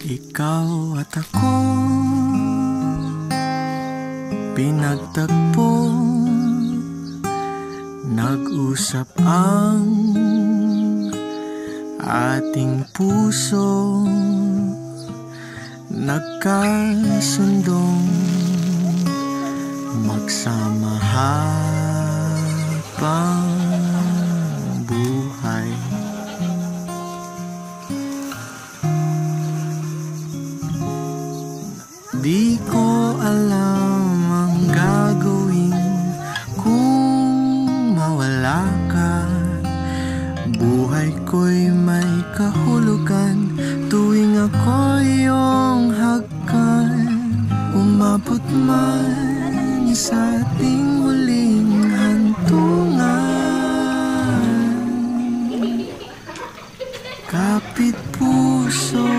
Ikaw at ako pinagtagpo, nag-usap ang ating puso, nagkasundong magsama habang buhay. Di ko alam ang gagawin kung mawala ka. Buhay ko'y may kahulugan tuwing ako iyong hagkan. Umabot man sa ating huling hantungan, kapit puso